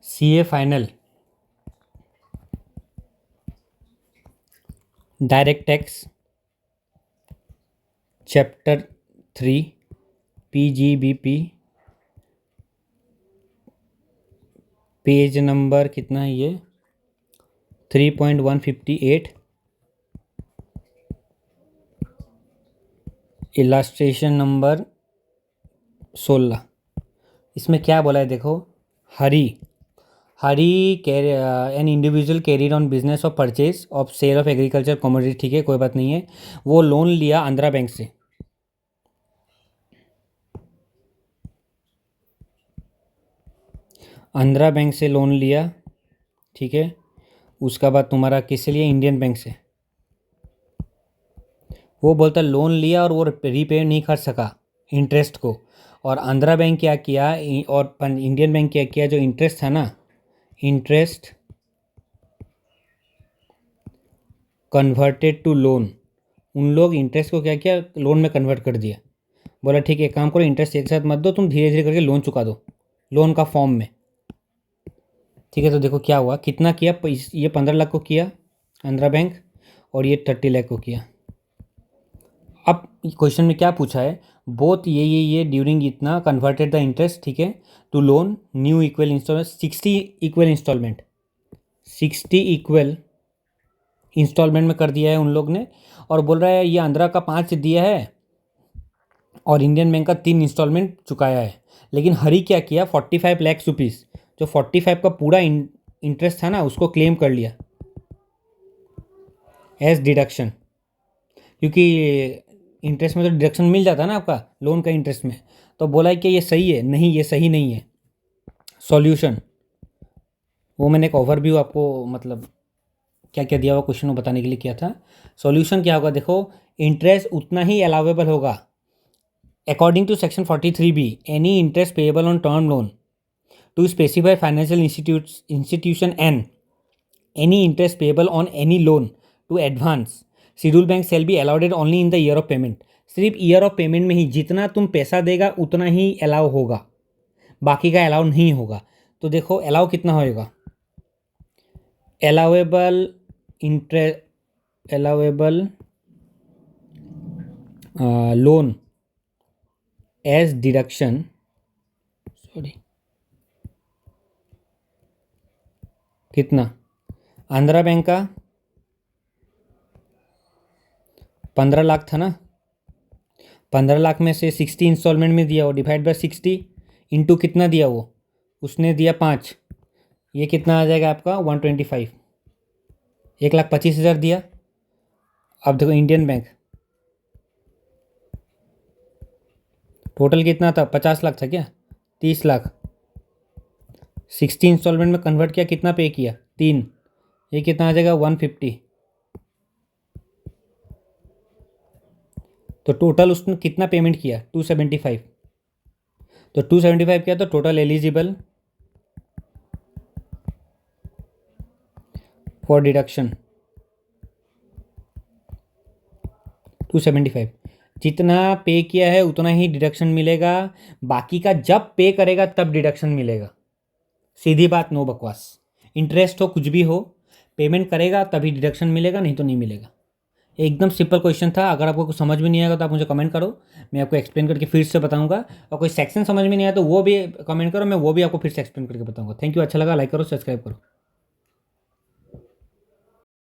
CA final, direct tax, chapter 3, PGBP, page number कितना है ये 3.158, इलास्ट्रेशन नंबर 16। इसमें क्या बोला है देखो, where an individual carried on business of purchase of sale of agriculture commodity, ठीक है कोई बात नहीं है। वो लोन लिया आंध्रा बैंक से, आंध्रा बैंक से लोन लिया, ठीक है। उसका बाद तुम्हारा किससे लिया, इंडियन बैंक से। वो बोलता लोन लिया और वो रीपे नहीं कर सका इंटरेस्ट को, और आंध्रा बैंक क्या किया और इंडियन बैंक क्या किया, जो इंटरेस्ट था ना, इंटरेस्ट कन्वर्टेड टू लोन, उन लोग इंटरेस्ट को क्या किया, लोन में कन्वर्ट कर दिया। बोला ठीक है एक काम करो, इंटरेस्ट एक साथ मत दो, तुम धीरे धीरे करके लोन चुका दो, लोन का फॉर्म में, ठीक है। तो देखो क्या हुआ, कितना किया, ये 15 लाख को किया आंध्रा बैंक, और ये 30 लाख को किया। अब क्वेश्चन में क्या पूछा है, बोथ ये ड्यूरिंग इतना कन्वर्टेड द इंटरेस्ट, ठीक है, to loan new equal instalment, 60 equal instalment, 60 equal instalment में कर दिया है उन लोग ने। और बोल रहा है ये आंध्रा का 5 दिया है और इंडियन बैंक का 3 इंस्टॉलमेंट चुकाया है। लेकिन हरी क्या किया, 45 लाख रुपीज़, जो 45 का पूरा इंटरेस्ट था ना, उसको क्लेम कर लिया एज डिडक्शन, क्योंकि इंटरेस्ट में तो डिडक्शन मिल जाता है ना आपका लोन का इंटरेस्ट में। तो बोला है कि ये सही है, नहीं ये सही नहीं है। सॉल्यूशन, वो मैंने एक ओवरव्यू आपको मतलब क्या क्या दिया हुआ क्वेश्चन को बताने के लिए किया था। सॉल्यूशन क्या होगा देखो, इंटरेस्ट उतना ही अलाउेबल होगा according to section 43B, any interest payable on term loan to specify financial institution and any interest payable on any loan to advance schedule bank shall be allowed only in the year of payment. सिर्फ year of payment में ही जितना तुम पैसा देगा उतना ही allow होगा, बाकी का अलाउ नहीं होगा। तो देखो अलाउ कितना होएगा, allowable loan as deduction, sorry कितना, आंध्रा बैंक का 15 लाख था ना, 15 लाख में से 60 इंस्टॉलमेंट में दिया, वो डिवाइड बाय 60 इंटू कितना दिया, वो उसने दिया 5, ये कितना आ जाएगा आपका 125, 1,25,000 दिया। अब देखो इंडियन बैंक टोटल कितना था, 50 लाख था क्या, 30 लाख, 60 इंस्टॉलमेंट में कन्वर्ट किया, कितना पे किया 3, ये कितना आ जाएगा 150। तो टोटल उसने कितना पेमेंट किया 275, तो 275 किया तो टोटल एलिजिबल फॉर डिडक्शन 275, जितना पे किया है उतना ही डिडक्शन मिलेगा, बाकी का जब पे करेगा तब डिडक्शन मिलेगा। सीधी बात, नो बकवास। इंटरेस्ट हो कुछ भी हो, पेमेंट करेगा तभी डिडक्शन मिलेगा, नहीं तो नहीं मिलेगा। एकदम सिंपल क्वेश्चन था। अगर आपको कुछ समझ में नहीं आएगा तो आप मुझे कमेंट करो, मैं आपको एक्सप्लेन करके फिर से बताऊंगा। और कोई सेक्शन समझ में नहीं आया तो वो भी कमेंट करो, मैं वो भी आपको फिर से एक्सप्लेन करके बताऊंगा। थैंक यू, अच्छा लगा लाइक करो, सब्सक्राइब करो।